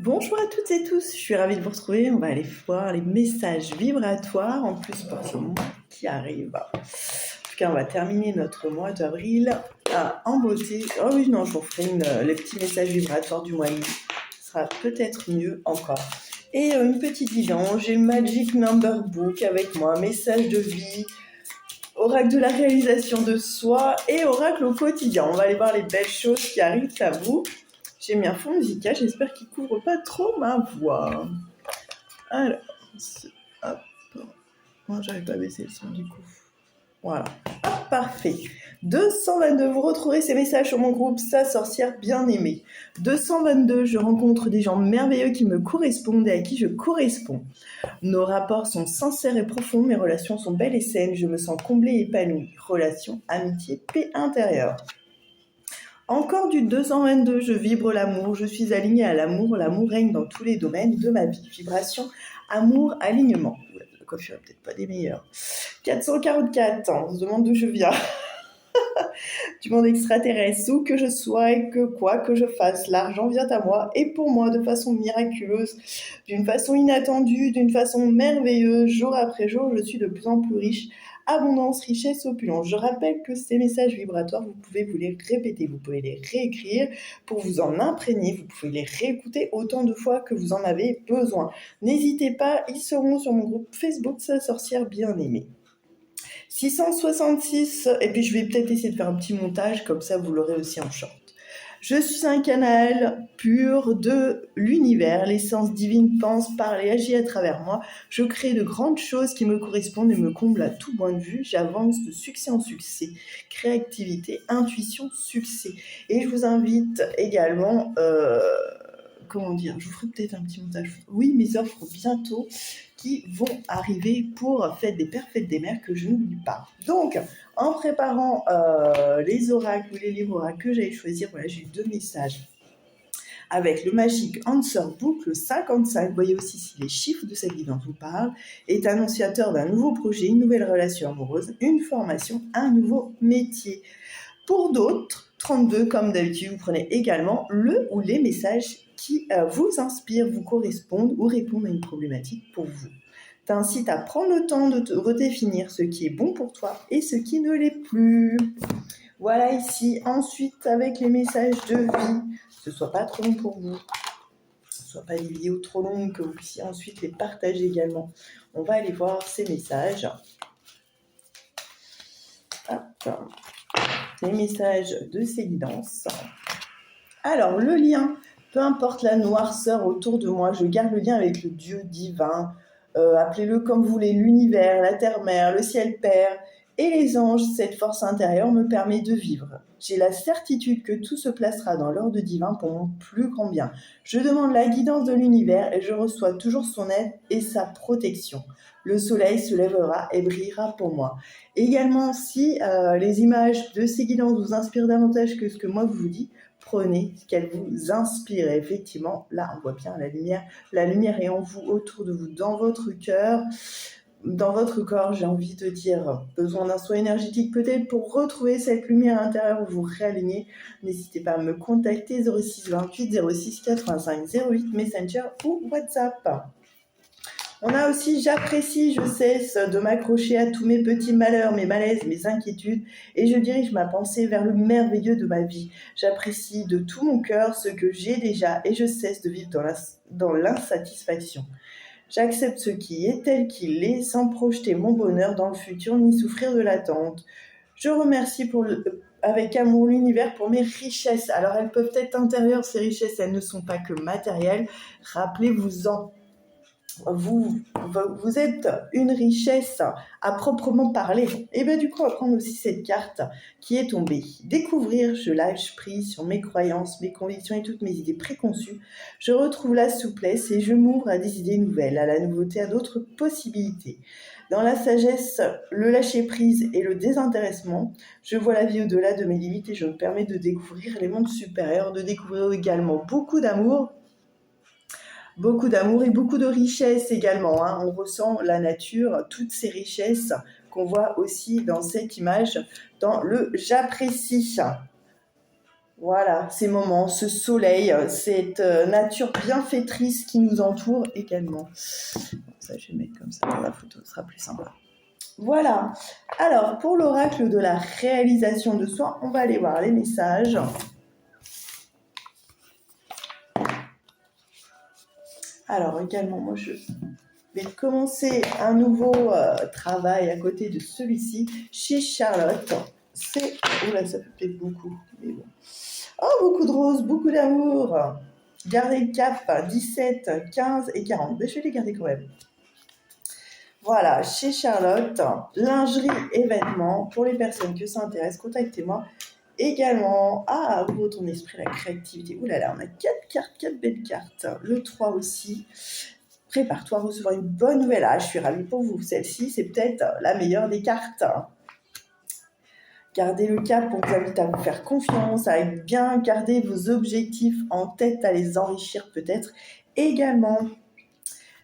Bonjour à toutes et tous, je suis ravie de vous retrouver. On va aller voir les messages vibratoires en plus pour ce mois qui arrive. En tout cas, on va terminer notre mois d'avril en beauté. Oh oui, non, je vous ferai les petits messages vibratoires du mois de mai. Ce sera peut-être mieux encore. Et une petite guidance, j'ai le Magic Number Book avec moi, message de vie, oracle de la réalisation de soi et oracle au quotidien. On va aller voir les belles choses qui arrivent à vous. J'ai mis un fond musical, j'espère qu'il couvre pas trop ma voix. Alors, hop. Moi, j'arrive pas à baisser le son du coup. Voilà. Hop, parfait. 222, vous retrouverez ces messages sur mon groupe Sa sorcière bien-aimée. 222, je rencontre des gens merveilleux qui me correspondent et à qui je corresponds. Nos rapports sont sincères et profonds, mes relations sont belles et saines, je me sens comblée et épanouie. Relations, amitié, paix intérieure. Encore du 222, je vibre l'amour, je suis alignée à l'amour, l'amour règne dans tous les domaines de ma vie. Vibration, amour, alignement. La coiffure n'est peut-être pas des meilleures. 444, on se demande d'où je viens. Du monde extraterrestre, où que je sois et que quoi que je fasse, l'argent vient à moi et pour moi de façon miraculeuse, d'une façon inattendue, d'une façon merveilleuse. Jour après jour, je suis de plus en plus riche. Abondance, richesse, opulence. Je rappelle que ces messages vibratoires, vous pouvez vous les répéter, vous pouvez les réécrire pour vous en imprégner, vous pouvez les réécouter autant de fois que vous en avez besoin. N'hésitez pas, ils seront sur mon groupe Facebook Sa sorcière bien-aimée. 666, et puis je vais peut-être essayer de faire un petit montage, comme ça vous l'aurez aussi en short. Je suis un canal pur de l'univers, l'essence divine pense, parle et agit à travers moi. Je crée de grandes choses qui me correspondent et me comblent à tout point de vue. J'avance de succès en succès, créativité, intuition, succès. Et je vous invite également, je vous ferai peut-être un petit montage. Oui, mes offres bientôt qui vont arriver pour Fête des Pères, Fête des Mères, que je n'oublie pas. Donc, en préparant les oracles ou les livres oracles que j'allais choisir, voilà, j'ai eu 2 messages avec le Magic Answer Book, le 55. Vous voyez aussi si les chiffres de cette guidance vous parlent, est annonciateur d'un nouveau projet, une nouvelle relation amoureuse, une formation, un nouveau métier. Pour d'autres, 32, comme d'habitude, vous prenez également le ou les messages qui vous inspirent, vous correspondent ou répondent à une problématique pour vous. T'incite à prendre le temps de te redéfinir ce qui est bon pour toi et ce qui ne l'est plus. Voilà ici. Ensuite, avec les messages de vie, ce ne soit pas trop long pour vous, ce ne soit pas des vidéos trop longues, que vous puissiez ensuite les partager également. On va aller voir ces messages. Hop. Les messages de ces guidances. Alors, le lien, peu importe la noirceur autour de moi, je garde le lien avec le Dieu divin, appelez-le comme vous voulez, l'univers, la terre-mère, le ciel-père et les anges. Cette force intérieure me permet de vivre. J'ai la certitude que tout se placera dans l'ordre divin pour mon plus grand bien. Je demande la guidance de l'univers et je reçois toujours son aide et sa protection. Le soleil se lèvera et brillera pour moi. Également, si les images de ces guidances vous inspirent davantage que ce que moi je vous dis, prenez ce qu'elles vous inspirent. Et effectivement, là, on voit bien la lumière. La lumière est en vous, autour de vous, dans votre cœur, dans votre corps, j'ai envie de dire. Besoin d'un soin énergétique peut-être pour retrouver cette lumière intérieure où vous réalignez. N'hésitez pas à me contacter 06 28 06 85 08 Messenger ou WhatsApp. On a aussi « J'apprécie, je cesse de m'accrocher à tous mes petits malheurs, mes malaises, mes inquiétudes et je dirige ma pensée vers le merveilleux de ma vie. J'apprécie de tout mon cœur ce que j'ai déjà et je cesse de vivre dans l'insatisfaction. J'accepte ce qui est tel qu'il est sans projeter mon bonheur dans le futur ni souffrir de l'attente. Je remercie avec amour l'univers pour mes richesses. Alors elles peuvent être intérieures, ces richesses, elles ne sont pas que matérielles. Rappelez-vous-en. Vous êtes une richesse à proprement parler. Et bien du coup, on va prendre aussi cette carte qui est tombée. Découvrir, je lâche prise sur mes croyances, mes convictions et toutes mes idées préconçues. Je retrouve la souplesse et je m'ouvre à des idées nouvelles, à la nouveauté, à d'autres possibilités. Dans la sagesse, le lâcher-prise et le désintéressement, je vois la vie au-delà de mes limites et je me permets de découvrir les mondes supérieurs, de découvrir également beaucoup d'amour et beaucoup de richesses également. On ressent la nature, toutes ces richesses qu'on voit aussi dans cette image, dans le « j'apprécie ». Voilà, ces moments, ce soleil, cette nature bienfaitrice qui nous entoure également. Ça, je vais mettre comme ça dans la photo, ce sera plus sympa. Voilà. Alors, pour l'oracle de la réalisation de soi, on va aller voir les messages. Alors, également, moi, je vais commencer un nouveau travail à côté de celui-ci chez Charlotte. C'est... Oula, ça fait peut-être beaucoup, mais bon. Oh, beaucoup de roses, beaucoup d'amour. Gardez le cap, 17, 15 et 40. Mais je vais les garder quand même. Voilà, chez Charlotte, lingerie et vêtements. Pour les personnes que ça intéresse, contactez-moi. Également, ouvre ton esprit, la créativité. Ouh là là, on a 4 cartes, 4 belles cartes. Le 3 aussi. Prépare-toi à recevoir une bonne nouvelle. Je suis ravie pour vous. Celle-ci, c'est peut-être la meilleure des cartes. Gardez le cap, on vous invite à vous faire confiance, à bien garder vos objectifs en tête, à les enrichir peut-être. Également,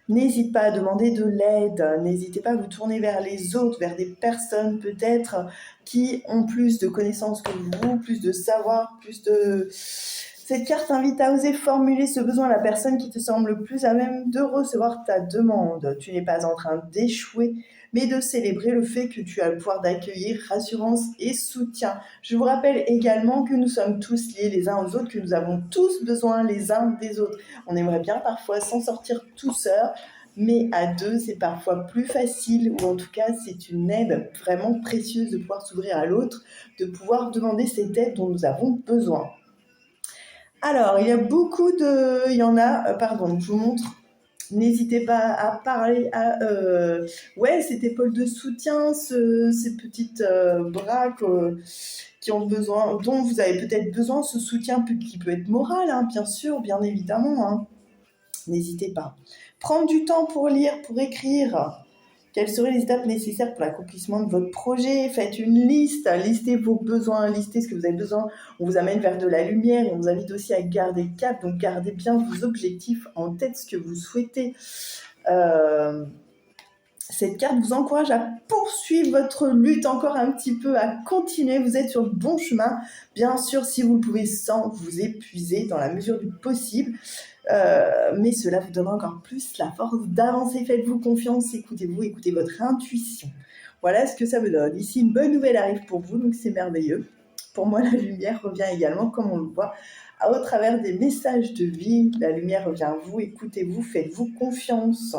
n'hésitez pas à demander de l'aide, n'hésitez pas à vous tourner vers les autres, vers des personnes peut-être qui ont plus de connaissances que vous, plus de savoir, plus de... Cette carte invite à oser formuler ce besoin à la personne qui te semble le plus à même de recevoir ta demande. Tu n'es pas en train d'échouer, mais de célébrer le fait que tu as le pouvoir d'accueillir rassurance et soutien. Je vous rappelle également que nous sommes tous liés les uns aux autres, que nous avons tous besoin les uns des autres. On aimerait bien parfois s'en sortir tout seul, mais à deux, c'est parfois plus facile, ou en tout cas, c'est une aide vraiment précieuse de pouvoir s'ouvrir à l'autre, de pouvoir demander cette aide dont nous avons besoin. Alors, il y en a, je vous montre. N'hésitez pas à parler à... cette épaule de soutien, ces petites bras qui ont besoin, dont vous avez peut-être besoin, ce soutien qui peut être moral, bien sûr, bien évidemment. N'hésitez pas. Prendre du temps pour lire, pour écrire. Quelles seraient les étapes nécessaires pour l'accomplissement de votre projet? Faites une liste, listez vos besoins, listez ce que vous avez besoin. On vous amène vers de la lumière et on vous invite aussi à garder le cap. Donc, gardez bien vos objectifs en tête, ce que vous souhaitez. Cette carte vous encourage à poursuivre votre lutte encore un petit peu, à continuer. Vous êtes sur le bon chemin. Bien sûr, si vous le pouvez, sans vous épuiser dans la mesure du possible. Mais cela vous donnera encore plus la force d'avancer. Faites-vous confiance, écoutez-vous, écoutez votre intuition. Voilà ce que ça me donne. Ici, une bonne nouvelle arrive pour vous, donc c'est merveilleux. Pour moi, la lumière revient également, comme on le voit, au travers des messages de vie. La lumière revient à vous, écoutez-vous, faites-vous confiance.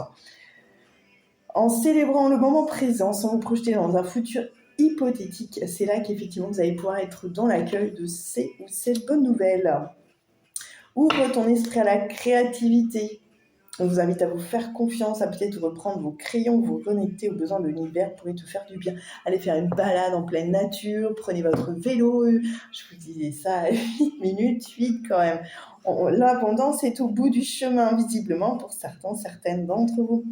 En célébrant le moment présent, sans vous projeter dans un futur hypothétique, c'est là qu'effectivement vous allez pouvoir être dans l'accueil de ces ou cette bonne nouvelle. Ouvre ton esprit à la créativité. On vous invite à vous faire confiance, à peut-être reprendre vos crayons, vous connecter aux besoins de l'univers pourrait te faire du bien. Allez faire une balade en pleine nature, prenez votre vélo. Je vous disais ça à 8 minutes, 8 quand même. L'abondance est au bout du chemin, visiblement, pour certaines d'entre vous.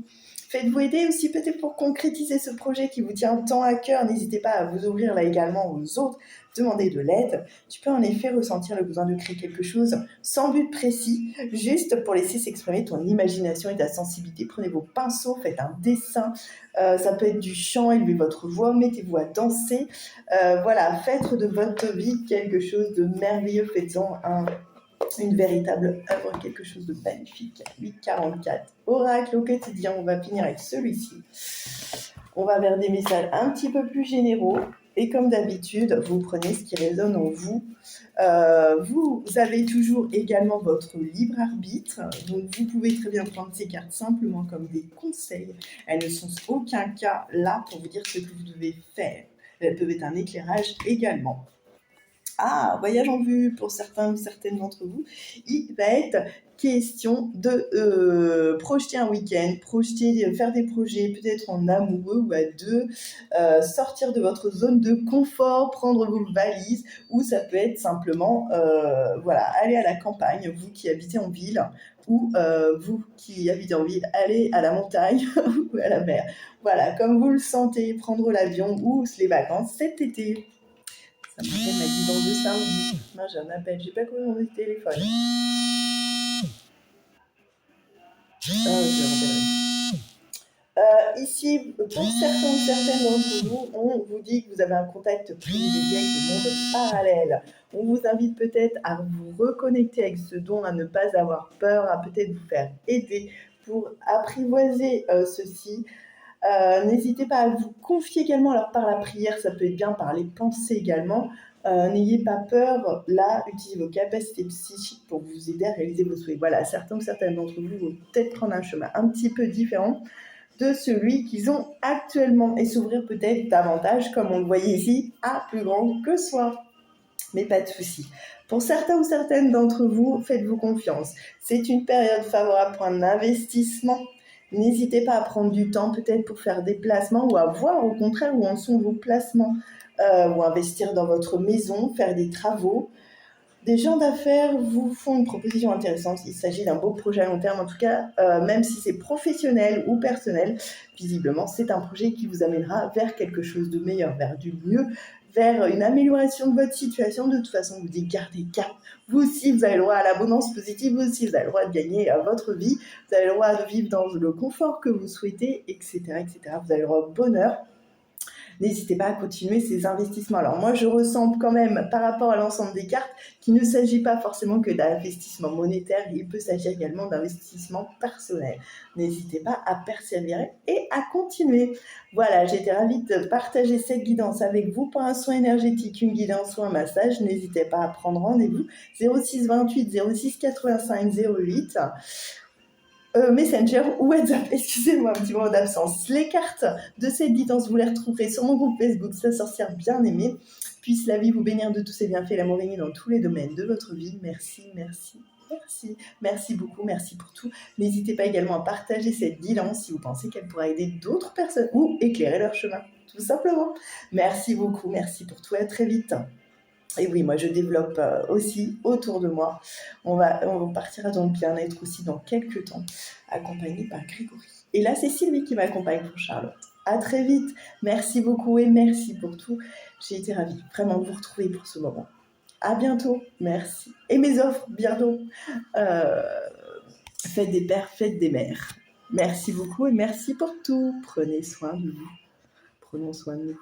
Faites-vous aider aussi peut-être pour concrétiser ce projet qui vous tient tant à cœur. N'hésitez pas à vous ouvrir là également aux autres. Demandez de l'aide. Tu peux en effet ressentir le besoin de créer quelque chose sans but précis, juste pour laisser s'exprimer ton imagination et ta sensibilité. Prenez vos pinceaux, faites un dessin. Ça peut être du chant, élevez votre voix, mettez-vous à danser. Faites de votre vie quelque chose de merveilleux. Faites-en une véritable œuvre, quelque chose de magnifique. 8,44. Oracle au quotidien, on va finir avec celui-ci. On va vers des messages un petit peu plus généraux. Et comme d'habitude, vous prenez ce qui résonne en vous. Vous avez toujours également votre libre arbitre. Donc, vous pouvez très bien prendre ces cartes simplement comme des conseils. Elles ne sont en aucun cas là pour vous dire ce que vous devez faire. Elles peuvent être un éclairage également. Voyage en vue pour certains ou certaines d'entre vous. Il va être question de projeter un week-end, faire des projets peut-être en amoureux ou à deux, sortir de votre zone de confort, prendre vos valises, ou ça peut être simplement aller à la campagne, vous qui habitez en ville, ou vous qui habitez en ville, aller à la montagne ou à la mer. Voilà, comme vous le sentez, prendre l'avion ou les vacances cet été. Ça m'appelle ma guidance de samedi. Moi, j'ai un appel. J'ai pas connu mon téléphone. Je rappellerai. Ici, pour certains ou certaines d'entre vous, on vous dit que vous avez un contact privilégié avec le monde parallèle. On vous invite peut-être à vous reconnecter avec ce don, à ne pas avoir peur, à peut-être vous faire aider pour apprivoiser ceci. N'hésitez pas à vous confier également, alors par la prière, ça peut être bien, par les pensées également. N'ayez pas peur, là, utilisez vos capacités psychiques pour vous aider à réaliser vos souhaits. Voilà, certains ou certaines d'entre vous vont peut-être prendre un chemin un petit peu différent de celui qu'ils ont actuellement et s'ouvrir peut-être davantage, comme on le voyait ici, à plus grand que soi. Mais pas de souci. Pour certains ou certaines d'entre vous, faites-vous confiance. C'est une période favorable pour un investissement. N'hésitez pas à prendre du temps peut-être pour faire des placements ou à voir au contraire où en sont vos placements, ou investir dans votre maison, faire des travaux. Des gens d'affaires vous font une proposition intéressante. Il s'agit d'un beau projet à long terme, en tout cas, même si c'est professionnel ou personnel, visiblement, c'est un projet qui vous amènera vers quelque chose de meilleur, vers du mieux, vers une amélioration de votre situation. De toute façon, vous dites, gardez cap. Vous aussi, vous avez le droit à l'abondance positive, vous aussi, vous avez le droit de gagner votre vie, vous avez le droit de vivre dans le confort que vous souhaitez, etc., etc. Vous avez le droit au bonheur. N'hésitez pas à continuer ces investissements. Alors moi, je ressens quand même, par rapport à l'ensemble des cartes, qu'il ne s'agit pas forcément que d'investissement monétaire, il peut s'agir également d'investissement personnel. N'hésitez pas à persévérer et à continuer. Voilà, j'ai été ravie de partager cette guidance avec vous pour un soin énergétique, une guidance ou un massage. N'hésitez pas à prendre rendez-vous 06 28 06 85 08. Messenger ou WhatsApp, excusez-moi, un petit moment d'absence. Les cartes de cette guidance, vous les retrouverez sur mon groupe Facebook, Sa sorcière bien aimée. Puisse la vie vous bénir de tous ses bienfaits, l'amour régner dans tous les domaines de votre vie. Merci, merci, merci. Merci beaucoup, merci pour tout. N'hésitez pas également à partager cette guidance si vous pensez qu'elle pourra aider d'autres personnes ou éclairer leur chemin, tout simplement. Merci beaucoup, merci pour tout, à très vite. Et oui, moi je développe aussi autour de moi. On partira dans le bien-être aussi dans quelques temps, accompagné par Grégory. Et là, c'est Sylvie qui m'accompagne pour Charlotte. À très vite. Merci beaucoup et merci pour tout. J'ai été ravie vraiment de vous retrouver pour ce moment. À bientôt. Merci. Et mes offres, bientôt. Faites des pères, faites des mères. Merci beaucoup et merci pour tout. Prenez soin de vous. Prenons soin de nous.